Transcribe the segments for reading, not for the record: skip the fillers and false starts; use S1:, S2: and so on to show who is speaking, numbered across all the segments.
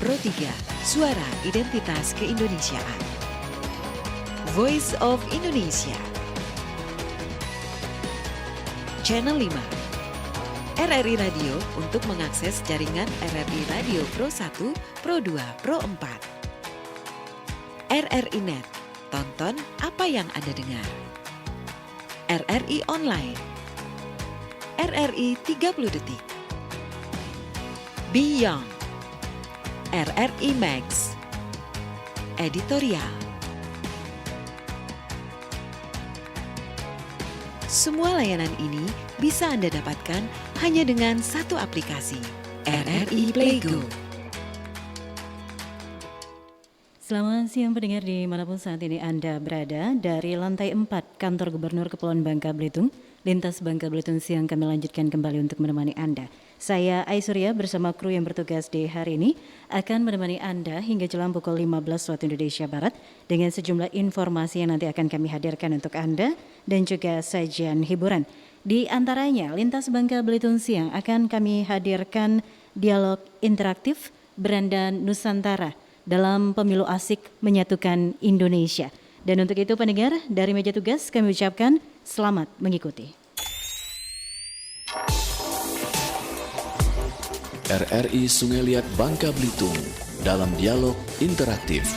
S1: Pro 3, Suara Identitas Keindonesiaan. Voice of Indonesia. Channel 5. RRI Radio untuk mengakses jaringan RRI Radio Pro 1, Pro 2, Pro 4. RRI Net. Tonton apa yang Anda dengar. RRI Online. RRI 30 Detik. Beyond. RRI Max. Editorial. Semua layanan ini bisa Anda dapatkan hanya dengan satu aplikasi, RRI Playgo.
S2: Selamat siang pendengar dimanapun saat ini Anda berada. Dari lantai 4 Kantor Gubernur Kepulauan Bangka Belitung, Lintas Bangka Belitung siang kami lanjutkan kembali untuk menemani Anda. Saya Aisurya bersama kru yang bertugas di hari ini akan menemani Anda hingga jelang pukul 15 waktu Indonesia Barat dengan sejumlah informasi yang nanti akan kami hadirkan untuk Anda dan juga sajian hiburan. Di antaranya Lintas Bangka Belitung siang akan kami hadirkan dialog interaktif Beranda Nusantara dalam pemilu asik menyatukan Indonesia. Dan untuk itu pendengar, dari meja tugas kami ucapkan selamat mengikuti.
S3: RRI Sungai Liat Bangka Belitung dalam dialog interaktif.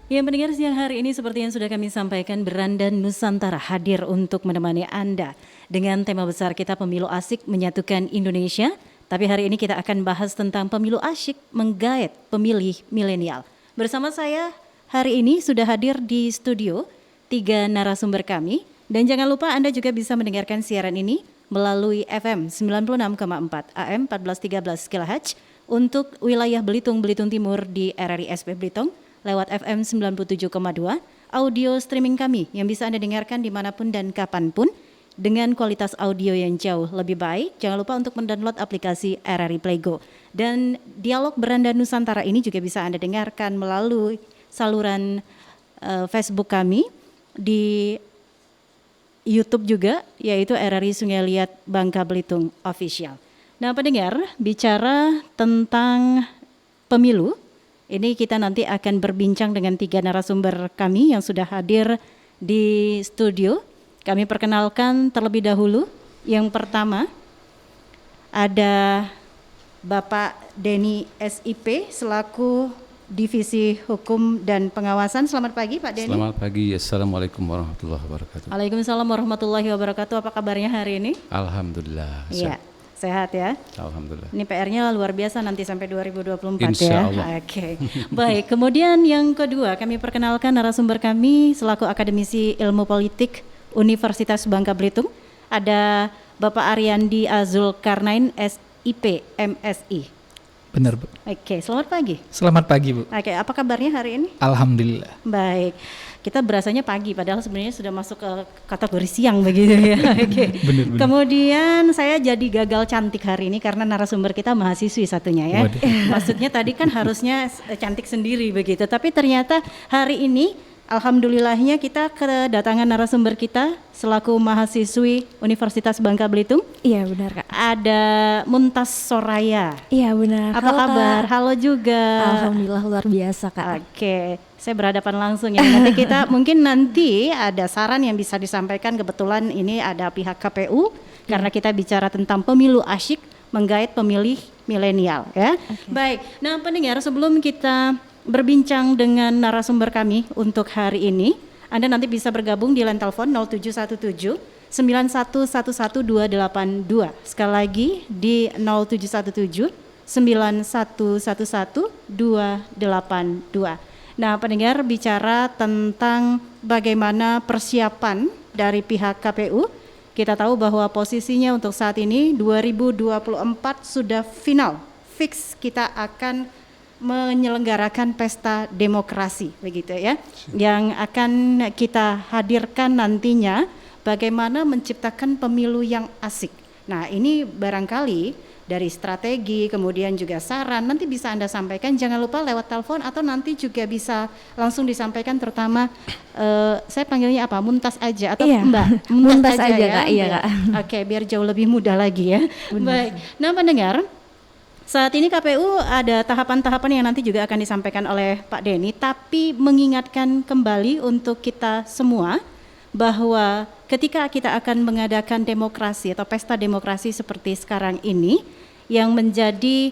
S2: Ya pendengar, siang hari ini seperti yang sudah kami sampaikan, Beranda Nusantara hadir untuk menemani Anda dengan tema besar kita pemilu asik menyatukan Indonesia. Tapi hari ini kita akan bahas tentang pemilu asyik menggait pemilih milenial. Bersama saya hari ini sudah hadir di studio 3 narasumber kami. Dan jangan lupa Anda juga bisa mendengarkan siaran ini melalui FM 96,4 AM 1413 kHz untuk wilayah Belitung, Belitung Timur di RRI SP Belitung, lewat FM 97,2, audio streaming kami yang bisa Anda dengarkan dimanapun dan kapanpun dengan kualitas audio yang jauh lebih baik. Jangan lupa untuk mendownload aplikasi RRI Playgo. Dan dialog Beranda Nusantara ini juga bisa Anda dengarkan melalui saluran Facebook kami, di YouTube juga, yaitu RRI Sungai Liat Bangka Belitung Official. Nah pendengar, bicara tentang pemilu, ini kita nanti akan berbincang dengan 3 narasumber kami yang sudah hadir di studio. Kami perkenalkan terlebih dahulu. Yang pertama ada Bapak Denny SIP selaku Divisi Hukum dan Pengawasan. Selamat pagi Pak Denny.
S4: Selamat pagi, Assalamualaikum warahmatullahi wabarakatuh.
S2: Waalaikumsalam warahmatullahi wabarakatuh. Apa kabarnya hari ini?
S4: Alhamdulillah.
S2: Iya, sehat ya.
S4: Alhamdulillah.
S2: Ini PR-nya luar biasa nanti sampai 2024
S4: Insya
S2: ya.
S4: Allah.
S2: Oke. Baik, kemudian yang kedua kami perkenalkan narasumber kami selaku akademisi ilmu politik Universitas Bangka Belitung. Ada Bapak Ariandi Zulkarnain SIP MSI.
S5: Benar, Bu.
S2: Oke, selamat pagi.
S5: Selamat pagi, Bu.
S2: Oke, apa kabarnya hari ini?
S5: Alhamdulillah.
S2: Baik, kita berasanya pagi padahal sebenarnya sudah masuk ke kategori siang begitu ya. Oke.
S5: Benar.
S2: Kemudian saya jadi gagal cantik hari ini karena narasumber kita mahasiswi satunya ya.
S5: Waduh.
S2: Maksudnya tadi kan harusnya cantik sendiri begitu, tapi ternyata hari ini alhamdulillahnya kita kedatangan narasumber kita selaku mahasiswi Universitas Bangka Belitung.
S6: Iya benar Kak.
S2: Ada Muntas Soraya.
S6: Iya benar.
S2: Apa kabar?
S6: Kak.
S2: Halo juga.
S6: Alhamdulillah luar biasa Kak.
S2: Oke, saya berhadapan langsung ya. Nanti kita mungkin nanti ada saran yang bisa disampaikan. Kebetulan ini ada pihak KPU karena kita bicara tentang pemilu asyik menggait pemilih milenial ya. Baik. Nah, pendengar, sebelum kita berbincang dengan narasumber kami untuk hari ini, Anda nanti bisa bergabung di line telepon 0717 9111282. Sekali lagi di 0717 9111282. Nah, pendengar, bicara tentang bagaimana persiapan dari pihak KPU, kita tahu bahwa posisinya untuk saat ini 2024 sudah final, fix kita akan menyelenggarakan pesta demokrasi begitu ya, yang akan kita hadirkan nantinya bagaimana menciptakan pemilu yang asik. Nah, ini barangkali dari strategi, kemudian juga saran, nanti bisa Anda sampaikan, jangan lupa lewat telepon atau nanti juga bisa langsung disampaikan, terutama saya panggilnya apa, Muntas aja atau
S6: Iya,
S2: Mbak
S6: Muntas aja,
S2: ya,
S6: Kak. Iya,
S2: biar-
S6: Kak.
S2: Oke, biar jauh lebih mudah lagi ya. Baik, nah pendengar, saat ini KPU ada tahapan-tahapan yang nanti juga akan disampaikan oleh Pak Denny, tapi mengingatkan kembali untuk kita semua bahwa ketika kita akan mengadakan demokrasi atau pesta demokrasi seperti sekarang ini, yang menjadi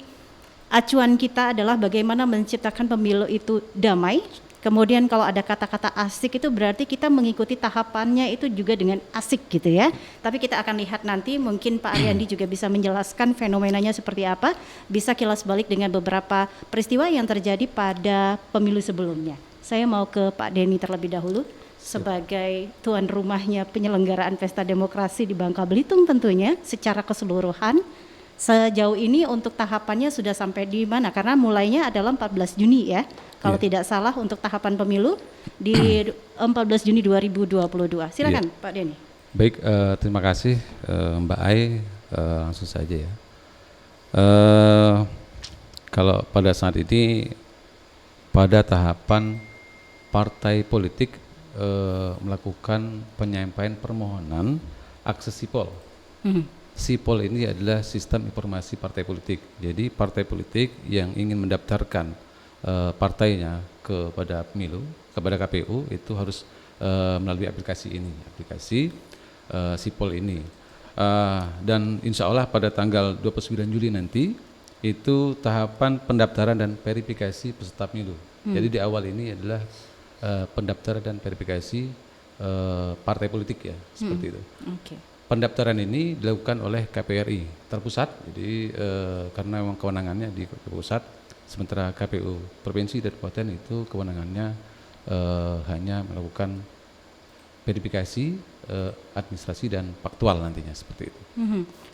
S2: acuan kita adalah bagaimana menciptakan pemilu itu damai. Kemudian kalau ada kata-kata asik itu berarti kita mengikuti tahapannya itu juga dengan asik gitu ya. Tapi kita akan lihat nanti, mungkin Pak Ariandi juga bisa menjelaskan fenomenanya seperti apa. Bisa kilas balik dengan beberapa peristiwa yang terjadi pada pemilu sebelumnya. Saya mau ke Pak Denny terlebih dahulu sebagai tuan rumahnya penyelenggaraan pesta demokrasi di Bangka Belitung tentunya secara keseluruhan. Sejauh ini untuk tahapannya sudah sampai di mana? Karena mulainya adalah 14 Juni ya. Kalau tidak salah untuk tahapan pemilu di 14 Juni 2022. Silakan Pak Denny.
S4: Baik, terima kasih Mbak Ai. Langsung saja ya. Kalau pada saat ini pada tahapan partai politik melakukan penyampaian permohonan akses sipol. Sipol ini adalah sistem informasi partai politik. Jadi partai politik yang ingin mendaftarkan partainya kepada pemilu, kepada KPU itu harus melalui aplikasi ini, aplikasi sipol ini. Dan insya Allah pada tanggal 29 Juli nanti itu tahapan pendaftaran dan verifikasi peserta pemilu. Jadi di awal ini adalah pendaftaran dan verifikasi partai politik ya, seperti itu.
S2: Oke.
S4: Pendaftaran ini dilakukan oleh KPRI terpusat, jadi karena memang kewenangannya di pusat, sementara KPU provinsi dan kabupaten itu kewenangannya hanya melakukan verifikasi administrasi dan faktual nantinya seperti itu.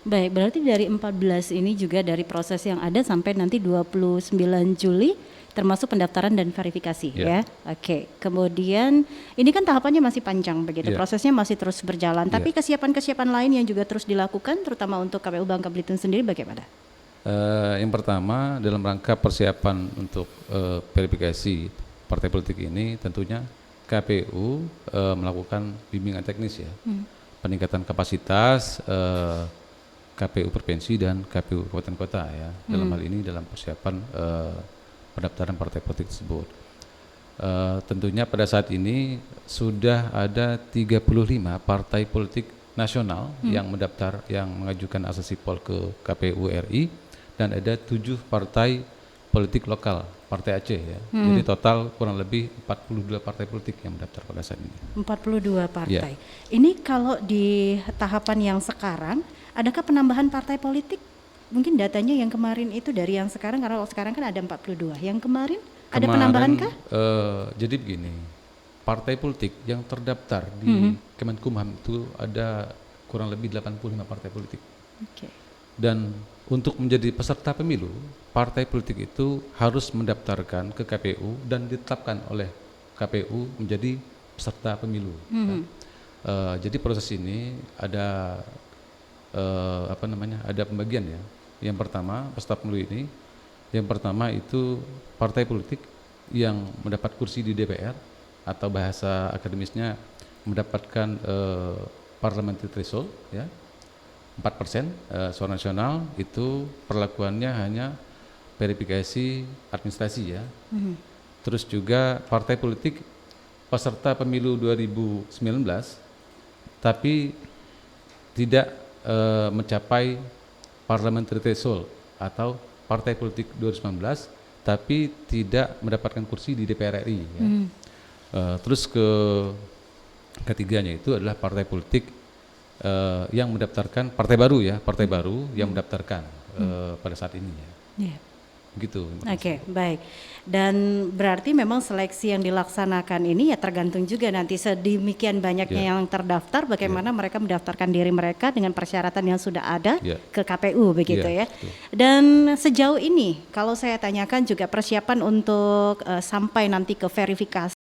S2: Baik, berarti dari 14 ini juga dari proses yang ada sampai nanti 29 Juli termasuk pendaftaran dan verifikasi ya. Oke. Kemudian ini kan tahapannya masih panjang begitu, prosesnya masih terus berjalan. Tapi kesiapan-kesiapan lain yang juga terus dilakukan terutama untuk KPU Bangka Belitung sendiri bagaimana?
S4: Yang pertama dalam rangka persiapan untuk verifikasi partai politik ini tentunya KPU melakukan bimbingan teknis ya, peningkatan kapasitas KPU provinsi dan KPU kabupaten kota ya, dalam hal ini dalam persiapan pendaftaran partai politik tersebut. Tentunya pada saat ini sudah ada 35 partai politik nasional yang mendaftar, yang mengajukan akses sipol ke KPU RI, dan ada 7 partai politik lokal, partai Aceh ya. Jadi total kurang lebih 42 partai politik yang mendaftar pada saat ini.
S2: 42 partai. Ini kalau di tahapan yang sekarang, adakah penambahan partai politik? Mungkin datanya yang kemarin itu dari yang sekarang, karena sekarang kan ada 42. Yang kemarin ada penambahan kah?
S4: Jadi begini, partai politik yang terdaftar di Kemenkumham itu ada kurang lebih 85 partai politik. Dan untuk menjadi peserta pemilu, partai politik itu harus mendaftarkan ke KPU dan ditetapkan oleh KPU menjadi peserta pemilu. Jadi proses ini ada ada pembagian ya. Yang pertama peserta pemilu ini, yang pertama itu partai politik yang mendapat kursi di DPR atau bahasa akademisnya mendapatkan parliamentary threshold ya, 4% suara nasional, itu perlakuannya hanya verifikasi administrasi ya. Terus juga partai politik peserta pemilu 2019 tapi tidak mencapai parliamentary threshold atau partai politik 2019 tapi tidak mendapatkan kursi di DPR RI ya. Terus ketiganya itu adalah partai politik yang mendaftarkan partai baru ya, partai baru yang mendaftarkan pada saat ini ya. Begitu.
S2: Oke, baik. Dan berarti memang seleksi yang dilaksanakan ini ya tergantung juga nanti sedemikian banyaknya yang terdaftar, bagaimana mereka mendaftarkan diri mereka dengan persyaratan yang sudah ada ke KPU begitu ya. Dan sejauh ini kalau saya tanyakan juga persiapan untuk sampai nanti ke verifikasi